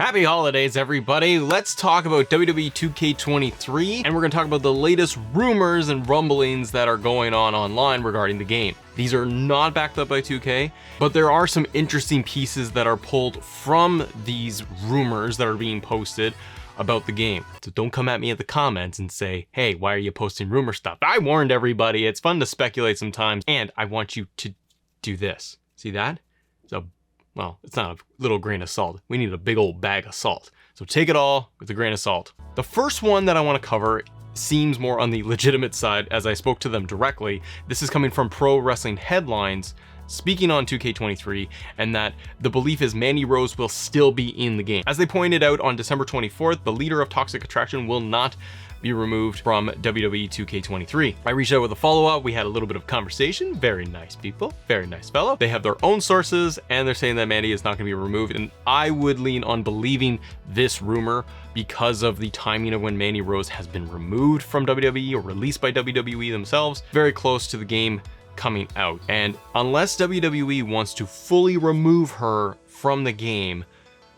Happy holidays, everybody. Let's talk about WWE 2K23, and we're going to talk about the latest rumors and rumblings that are going on online regarding the game. These are not backed up by 2K, but there are some interesting pieces that are pulled from these rumors that are being posted about the game. So don't come at me in the comments and say, hey, why are you posting rumor stuff? I warned everybody. It's fun to speculate sometimes, and I want you to do this. See that? Well, it's not a little grain of salt. We need a big old bag of salt. So take it all with a grain of salt. The first one that I want to cover seems more on the legitimate side, as I spoke to them directly. This is coming from Pro Wrestling Headlines, speaking on 2K23, and that the belief is Mandy Rose will still be in the game. As they pointed out on December 24th, the leader of Toxic Attraction will not be removed from WWE 2K23. I reached out with a follow-up. We had a little bit of conversation. Very nice people, very nice fellow. They have their own sources, and they're saying that Mandy is not going to be removed. And I would lean on believing this rumor because of the timing of when Mandy Rose has been removed from WWE or released by WWE themselves, very close to the game coming out. And unless WWE wants to fully remove her from the game,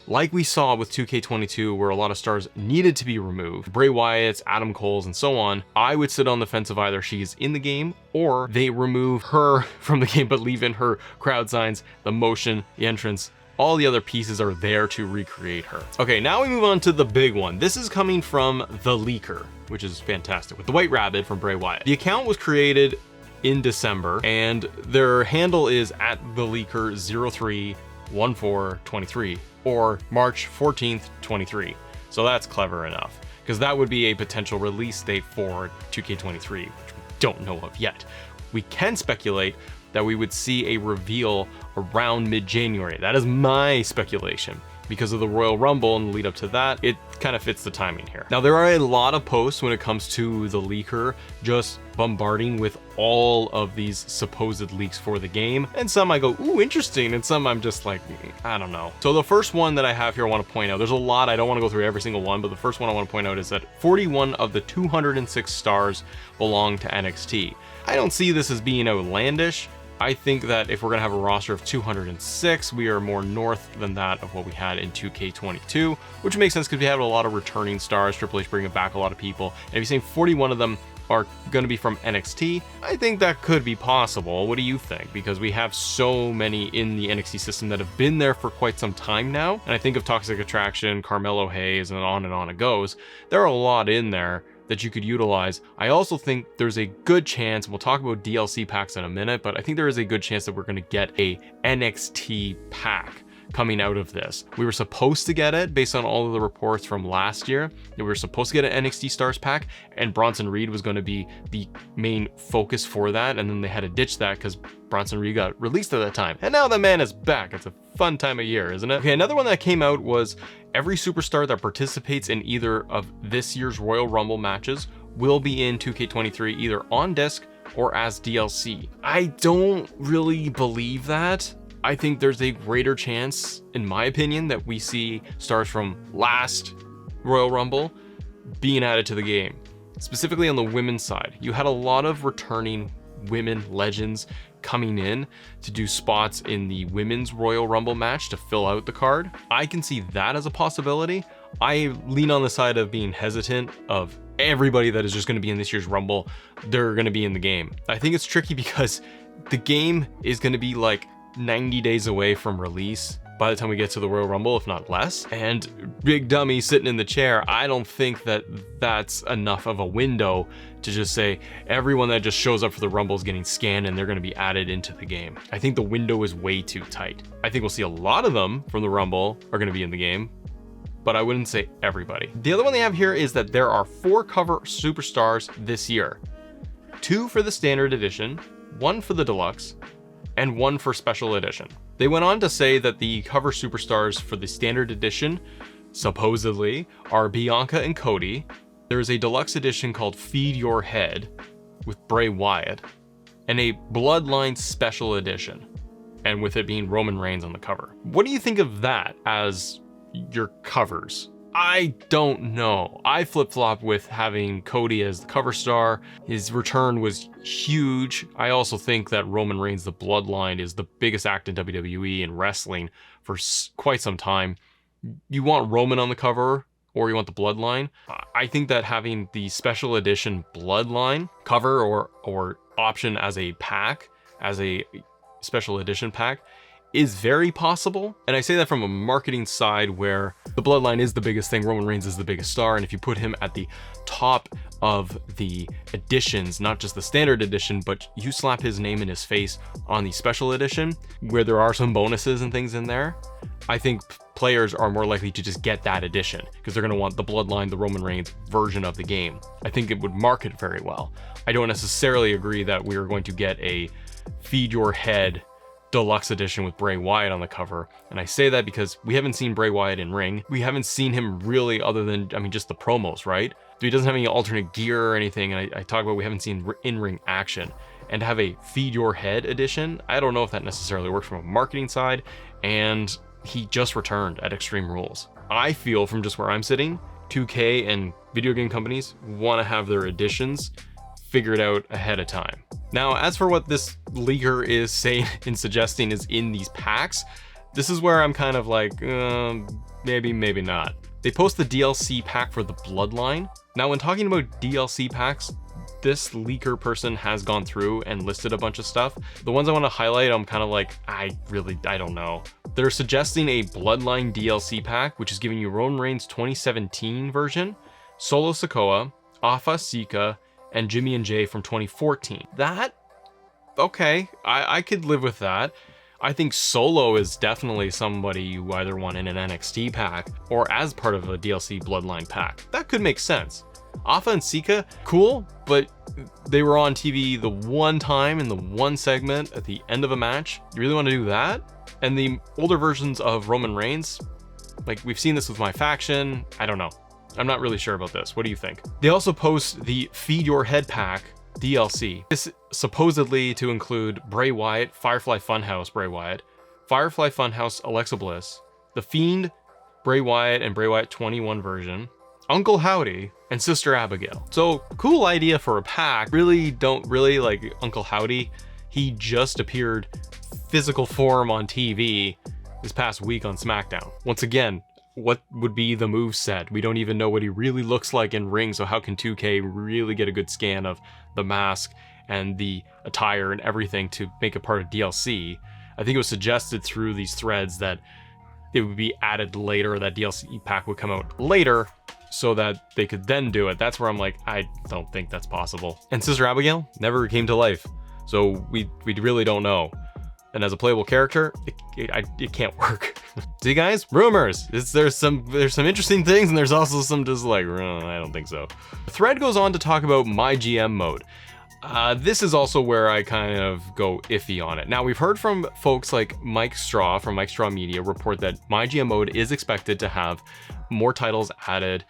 like we saw with 2K22, where a lot of stars needed to be removed, Bray Wyatt's, Adam Cole's, and so on, I would sit on the fence of either she's in the game or they remove her from the game but leave in her crowd signs, the motion, the entrance. All the other pieces are there to recreate her. Okay, now we move on to the big one. This is coming from The Leaker, which is fantastic, with the White Rabbit from Bray Wyatt. The account was created in December, and their handle is at TheLeaker031423. or March 14th, 23. So that's clever enough, because that would be a potential release date for 2K23, which we don't know of yet. We can speculate that we would see a reveal around mid-January. That is my speculation. Because of the Royal Rumble and the lead up to that, it kind of fits the timing here. Now, there are a lot of posts when it comes to The Leaker just bombarding with all of these supposed leaks for the game. And some I go, ooh, interesting. And some I'm just like, I don't know. So the first one that I have here I want to point out, there's a lot, I don't want to go through every single one, but the first one I want to point out is that 41 of the 206 stars belong to NXT. I don't see this as being outlandish. I think that if we're going to have a roster of 206, we are more north than that of what we had in 2K22, which makes sense because we have a lot of returning stars, Triple H bringing back a lot of people. And if you're saying 41 of them are going to be from NXT, I think that could be possible. What do you think? Because we have so many in the NXT system that have been there for quite some time now. And I think of Toxic Attraction, Carmelo Hayes, and on it goes. There are a lot in there that you could utilize. I also think there's a good chance, we'll talk about DLC packs in a minute, but I think there is a good chance that we're going to get a NXT pack coming out of this. We were supposed to get it based on all of the reports from last year. We were supposed to get an NXT Stars pack, and Bronson Reed was going to be the main focus for that, and then they had to ditch that because Bronson Reed got released at that time. And now the man is back. It's a fun time of year, isn't it? Okay, another one that came out was every superstar that participates in either of this year's Royal Rumble matches will be in 2K23 either on disc or as DLC. I don't really believe that. I think there's a greater chance, in my opinion, that we see stars from last Royal Rumble being added to the game. Specifically on the women's side, you had a lot of returning women legends coming in to do spots in the women's Royal Rumble match to fill out the card. I can see that as a possibility. I lean on the side of being hesitant of everybody that is just going to be in this year's Rumble, they're going to be in the game. I think it's tricky because the game is going to be like 90 days away from release by the time we get to the Royal Rumble, if not less. And Big Dummy sitting in the chair, I don't think that that's enough of a window to just say everyone that just shows up for the Rumble is getting scanned and they're going to be added into the game. I think the window is way too tight. I think we'll see a lot of them from the Rumble are going to be in the game, but I wouldn't say everybody. The other one they have here is that there are 4 cover superstars this year. 2 for the standard edition, 1 for the deluxe, and 1 for special edition. They went on to say that the cover superstars for the standard edition, supposedly, are Bianca and Cody. There's a deluxe edition called Feed Your Head with Bray Wyatt, and a Bloodline special edition, and with it being Roman Reigns on the cover. What do you think of that as your covers? I don't know. I flip-flop with having Cody as the cover star. His return was huge. I also think that Roman Reigns, the Bloodline, is the biggest act in WWE and wrestling for quite some time. you want Roman on the cover or you want the Bloodline, I think that having the special edition Bloodline cover or option as a pack, as a special edition pack, is very possible. And I say that from a marketing side where the Bloodline is the biggest thing, Roman Reigns is the biggest star, and if you put him at the top of the editions, not just the standard edition, but you slap his name and his face on the special edition, where there are some bonuses and things in there, I think players are more likely to just get that edition because they're going to want the Bloodline, the Roman Reigns version of the game. I think it would market very well. I don't necessarily agree that we are going to get a feed your head deluxe edition with Bray Wyatt on the cover. And I say that because we haven't seen Bray Wyatt in ring. We haven't seen him really other than, I mean, just the promos, right? He doesn't have any alternate gear or anything. And I talk about we haven't seen in-ring action. And to have a feed your head edition, I don't know if that necessarily works from a marketing side. And he just returned at Extreme Rules. I feel from just where I'm sitting, 2K and video game companies want to have their editions figured out ahead of time. Now, as for what this leaker is saying and suggesting is in these packs, this is where I'm kind of like, maybe, maybe not. They post the DLC pack for the Bloodline. Now, when talking about DLC packs, this leaker person has gone through and listed a bunch of stuff. The ones I want to highlight, I'm kind of like, I don't know. They're suggesting a Bloodline DLC pack, which is giving you Roman Reigns 2017 version, Solo Sikoa, Alpha Sika, and Jimmy and Jay from 2014. That, okay, I could live with that. I think Solo is definitely somebody you either want in an NXT pack or as part of a DLC Bloodline pack. That could make sense. Alpha and Sika, cool, but they were on TV the one time in the one segment at the end of a match. You really want to do that? And the older versions of Roman Reigns, like we've seen this with My Faction, I don't know. I'm not really sure about this. What do you think? They also post the Feed Your Head pack DLC. This supposedly to include Bray Wyatt, Firefly Funhouse Bray Wyatt, Firefly Funhouse Alexa Bliss, The Fiend, Bray Wyatt and Bray Wyatt 21 version, Uncle Howdy, and Sister Abigail. So cool idea for a pack. Don't really like Uncle Howdy. He just appeared physical form on TV this past week on SmackDown. Once again, what would be the move set? We don't even know what he really looks like in ring, so how can 2K really get a good scan of the mask and the attire and everything to make it part of DLC? I think it was suggested through these threads that it would be added later, that DLC pack would come out later so that they could then do it. That's where I'm like, I don't think that's possible. And Sister Abigail never came to life, so we really don't know. And as a playable character, it can't work. See guys, rumors. There's some interesting things, and there's also some just like, I don't think so. The thread goes on to talk about My GM mode. This is also where I kind of go iffy on it. Now, we've heard from folks like Mike Straw from Mike Straw Media report that My GM mode is expected to have more titles added,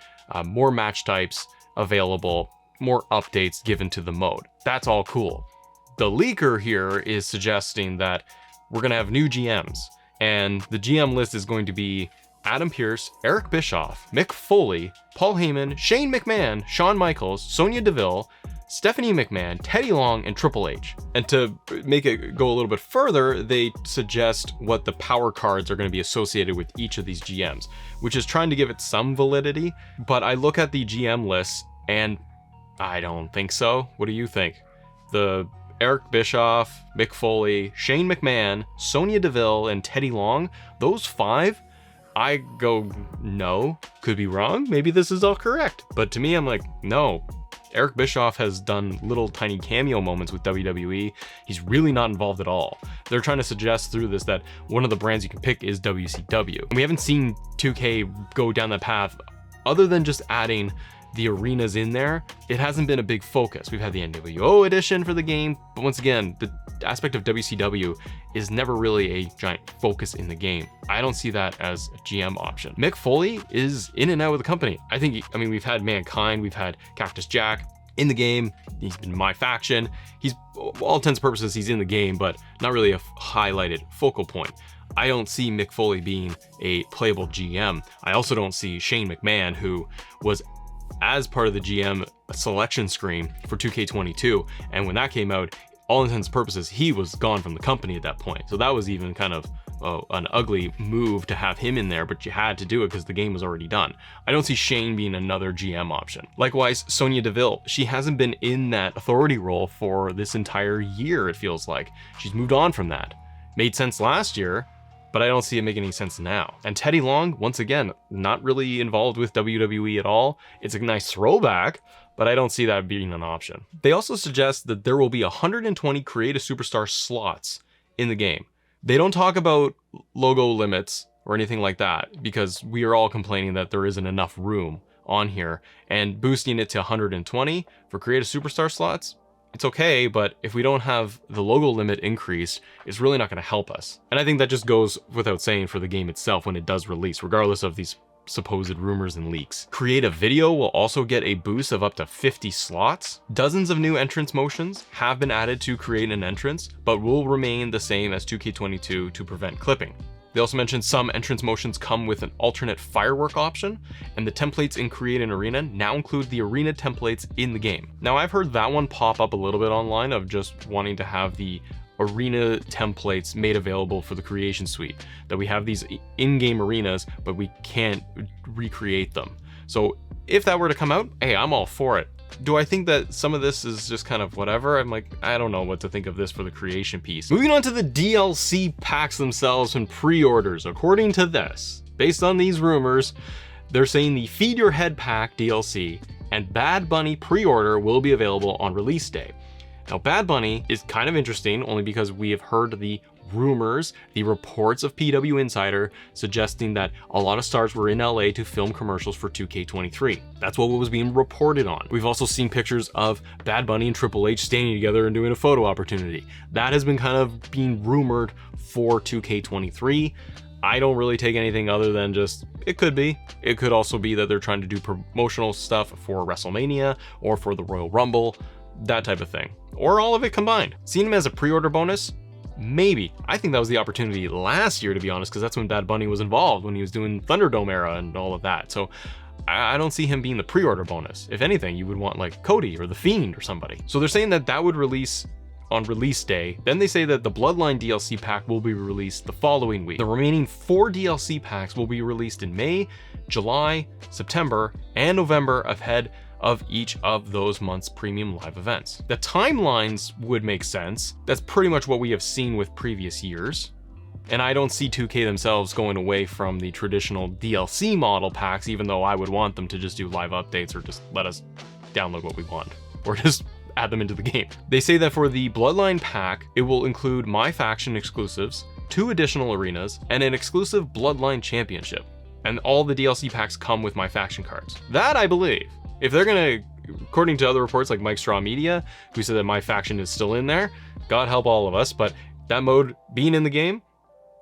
more match types available, more updates given to the mode. That's all cool. The leaker here is suggesting that we're going to have new GMs, and the GM list is going to be Adam Pearce, Eric Bischoff, Mick Foley, Paul Heyman, Shane McMahon, Shawn Michaels, Sonya Deville, Stephanie McMahon, Teddy Long, and Triple H. And to make it go a little bit further, they suggest what the power cards are going to be associated with each of these GMs, which is trying to give it some validity. But I look at the GM list and I don't think so. What do you think? The Eric Bischoff, Mick Foley, Shane McMahon, Sonya Deville, and Teddy Long, those 5, I go, no, could be wrong. Maybe this is all correct. But to me, I'm like, no. Eric Bischoff has done little tiny cameo moments with WWE. He's really not involved at all. They're trying to suggest through this that one of the brands you can pick is WCW. And we haven't seen 2K go down that path other than just adding the arenas in there. It hasn't been a big focus. We've had the NWO edition for the game, but once again, the aspect of WCW is never really a giant focus in the game. I don't see that as a GM option. Mick Foley is in and out of the company. I mean, we've had Mankind, we've had Cactus Jack in the game. He's been My Faction. He's, all intents and purposes, he's in the game, but not really a highlighted focal point. I don't see Mick Foley being a playable GM. I also don't see Shane McMahon, who was as part of the GM selection screen for 2K22, and when that came out, all intents and purposes, he was gone from the company at that point. So that was even kind of an ugly move to have him in there, but you had to do it because the game was already done. I don't see Shane being another GM option. Likewise, Sonya Deville, she hasn't been in that authority role for this entire year, it feels like. She's moved on from that. Made sense last year, but I don't see it making any sense now. And Teddy Long, once again, not really involved with WWE at all. It's a nice throwback, but I don't see that being an option. They also suggest that there will be 120 Create a Superstar slots in the game. They don't talk about logo limits or anything like that, because we are all complaining that there isn't enough room on here, and boosting it to 120 for Create a Superstar slots, it's okay, but if we don't have the logo limit increased, it's really not going to help us. And I think that just goes without saying for the game itself when it does release, regardless of these supposed rumors and leaks. Create a Video will also get a boost of up to 50 slots. Dozens of new entrance motions have been added to create an entrance, but will remain the same as 2K22 to prevent clipping. They also mentioned some entrance motions come with an alternate firework option, and the templates in Create an Arena now include the arena templates in the game. Now, I've heard that one pop up a little bit online of just wanting to have the arena templates made available for the creation suite, that we have these in-game arenas, but we can't recreate them. So if that were to come out, hey, I'm all for it. Do I think that some of this is just kind of whatever? I'm like, I don't know what to think of this for the creation piece. Moving on to the DLC packs themselves and pre-orders. According to this, based on these rumors, they're saying the Feed Your Head pack DLC and Bad Bunny pre-order will be available on release day. Now, Bad Bunny is kind of interesting only because we have heard the rumors, the reports of PW Insider suggesting that a lot of stars were in LA to film commercials for 2K23. That's what was being reported on. We've also seen pictures of Bad Bunny and Triple H standing together and doing a photo opportunity. That has been kind of being rumored for 2K23. I don't really take anything other than just, it could be. It could also be that they're trying to do promotional stuff for WrestleMania or for the Royal Rumble, that type of thing. Or all of it combined. Seeing him as a pre-order bonus, maybe. I think that was the opportunity last year, to be honest, because that's when Bad Bunny was involved, when he was doing Thunderdome era and all of that. So I don't see him being the pre-order bonus. If anything, you would want like Cody or The Fiend or somebody. So they're saying that that would release on release day. Then they say that the Bloodline DLC pack will be released the following week. The remaining 4 DLC packs will be released in May, July, September, and November ahead of each of those months' premium live events. The timelines would make sense. That's pretty much what we have seen with previous years. And I don't see 2K themselves going away from the traditional DLC model packs, even though I would want them to just do live updates or just let us download what we want, or just add them into the game. They say that for the Bloodline pack, it will include My Faction exclusives, 2 additional arenas, and an exclusive Bloodline championship. And all the DLC packs come with My Faction cards. That I believe. If they're gonna, according to other reports like Mike Straw Media, who said that My Faction is still in there, God help all of us, but that mode being in the game,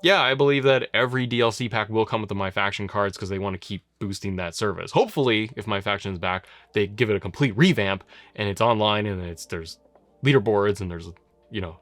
yeah, I believe that every DLC pack will come with the My Faction cards because they want to keep boosting that service. Hopefully, if My Faction is back, they give it a complete revamp and it's online and there's leaderboards and there's, you know,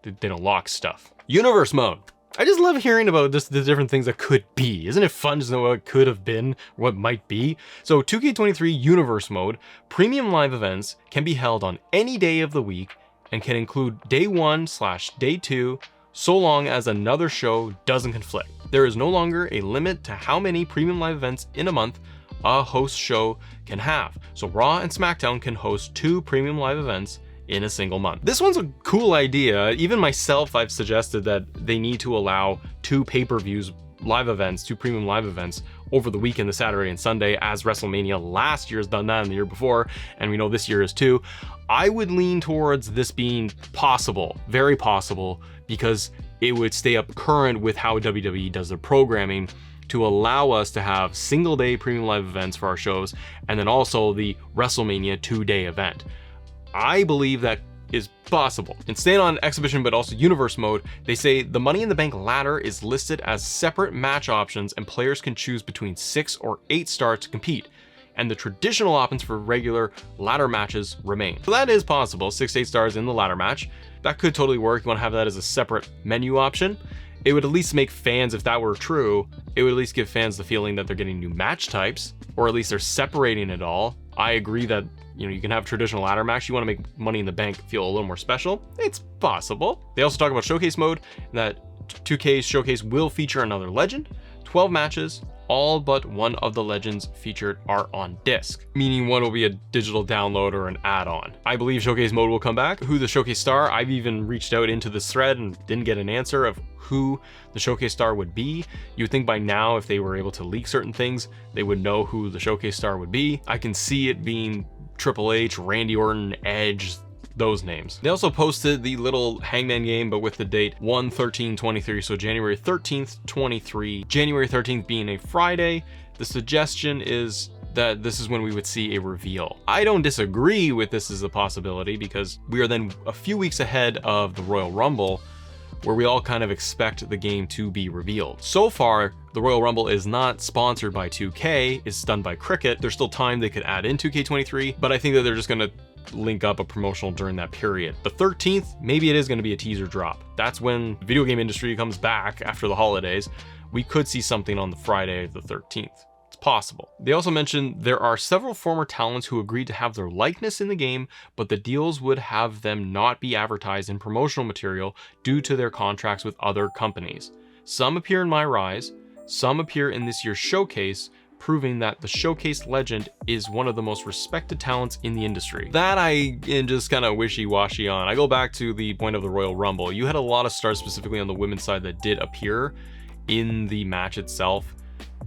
they don't lock stuff. Universe mode. I just love hearing about just the different things that could be. Isn't it fun to know what could have been, what might be? So 2K23 Universe Mode, premium live events can be held on any day of the week and can include day 1/day 2, so long as another show doesn't conflict. There is no longer a limit to how many premium live events in a month a host show can have. So Raw and SmackDown can host 2 premium live events in a single month. This one's a cool idea. Even myself, I've suggested that they need to allow 2 pay-per-views live events, 2 premium live events over the weekend, the Saturday and Sunday, as WrestleMania last year's done that and the year before, and we know this year is too. I would lean towards this being possible, very possible, because it would stay up current with how WWE does their programming to allow us to have single day premium live events for our shows, and then also the WrestleMania 2-day event. I believe that is possible. And staying on exhibition but also universe mode, they say the Money in the Bank ladder is listed as separate match options and players can choose between 6 or 8 stars to compete. And the traditional options for regular ladder matches remain. So that is possible, 6 to 8 stars in the ladder match. That could totally work. You want to have that as a separate menu option. It would at least make fans, if that were true, it would at least give fans the feeling that they're getting new match types, or at least they're separating it all. I agree that, you know, you can have traditional ladder match. You want to make Money in the Bank feel a little more special. It's possible. They also talk about showcase mode, and that 2K's showcase will feature another legend, 12 matches, all but one of the legends featured are on disc, meaning one will be a digital download or an add-on. I believe showcase mode will come back. Who the showcase star, I've even reached out into this thread and didn't get an answer of who the showcase star would be. You would think by now, if they were able to leak certain things, they would know who the showcase star would be. I can see it being Triple H, Randy Orton, Edge, those names. They also posted the little Hangman game, but with the date 1/13/23, so January 13th, 23. January 13th being a Friday. The suggestion is that this is when we would see a reveal. I don't disagree with this as a possibility, because we are then a few weeks ahead of the Royal Rumble, where we all kind of expect the game to be revealed. So far, the Royal Rumble is not sponsored by 2K, it's done by Cricket. There's still time they could add in 2K23, but I think that they're just gonna link up a promotional during that period. The 13th, maybe it is gonna be a teaser drop. That's when the video game industry comes back after the holidays. We could see something on the Friday the 13th. It's possible. They also mentioned there are several former talents who agreed to have their likeness in the game, but the deals would have them not be advertised in promotional material due to their contracts with other companies. Some appear in My Rise, some appear in this year's showcase, proving that the showcase legend is one of the most respected talents in the industry. That I am just kind of wishy-washy on. I go back to the point of the Royal Rumble. You had a lot of stars specifically on the women's side that did appear in the match itself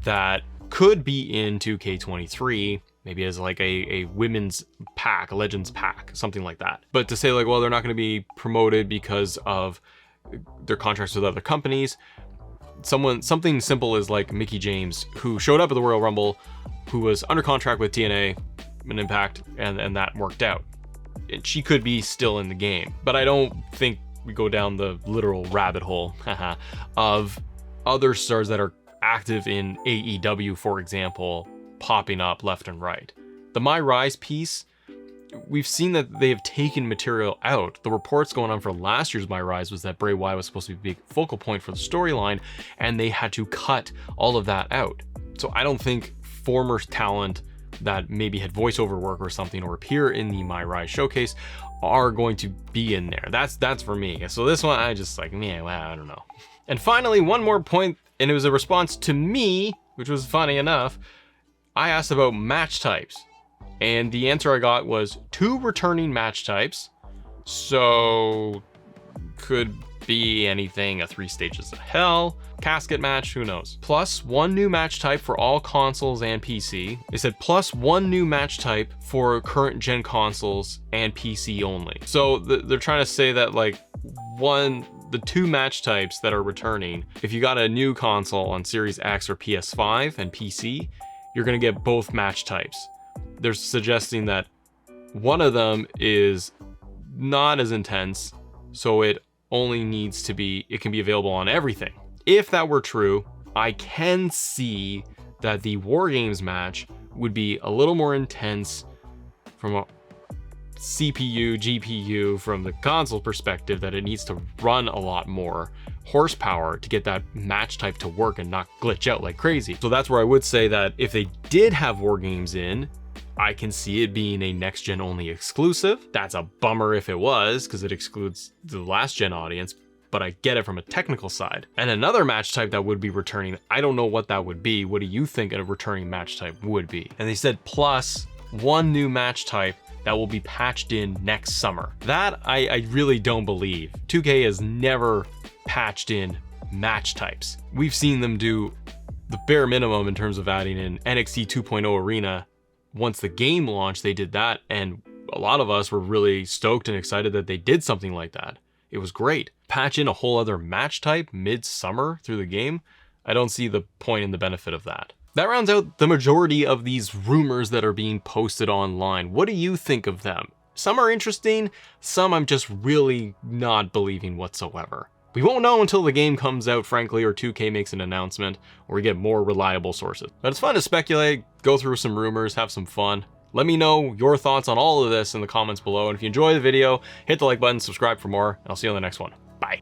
that could be in 2K23, maybe as like a women's pack, a legends pack, something like that. But to say like, well, they're not going to be promoted because of their contracts with other companies. Something simple is like Mickie James, who showed up at the Royal Rumble, who was under contract with TNA and Impact, and that worked out. And she could be still in the game, but I don't think we go down the literal rabbit hole of other stars that are active in AEW, for example, popping up left and right. The My Rise piece, we've seen that they have taken material out. The reports going on for last year's My Rise was that Bray Wyatt was supposed to be a big focal point for the storyline, and they had to cut all of that out. So I don't think former talent that maybe had voiceover work or something or appear in the My Rise showcase are going to be in there. That's for me. So this one, I just like, man, wow, I don't know. And finally, one more point, and it was a response to me, which was funny enough. I asked about match types, and the answer I got was 2 returning match types. So could be anything, a 3 Stages of Hell, casket match, who knows. Plus 1 new match type for all consoles and PC. They said plus 1 new match type for current gen consoles and PC only. So they're trying to say that like the 2 match types that are returning, if you got a new console on Series X or PS5 and PC, you're gonna get both match types. They're suggesting that one of them is not as intense, so it only needs to be, it can be available on everything. If that were true, I can see that the War Games match would be a little more intense from a CPU, GPU, from the console perspective, that it needs to run a lot more horsepower to get that match type to work and not glitch out like crazy. So that's where I would say that if they did have War Games in, I can see it being a next gen only exclusive. That's a bummer if it was, because it excludes the last gen audience, but I get it from a technical side. And another match type that would be returning, I don't know what that would be. What do you think a returning match type would be? And they said plus 1 new match type that will be patched in next summer. That I really don't believe. 2K has never patched in match types. We've seen them do the bare minimum in terms of adding in NXT 2.0 Arena. Once the game launched, they did that, and a lot of us were really stoked and excited that they did something like that. It was great. Patch in a whole other match type mid-summer through the game, I don't see the point and the benefit of that. That rounds out the majority of these rumors that are being posted online. What do you think of them? Some are interesting, some I'm just really not believing whatsoever. We won't know until the game comes out, frankly, or 2K makes an announcement, or we get more reliable sources. But it's fun to speculate, go through some rumors, have some fun. Let me know your thoughts on all of this in the comments below, and if you enjoy the video, hit the like button, subscribe for more, and I'll see you on the next one.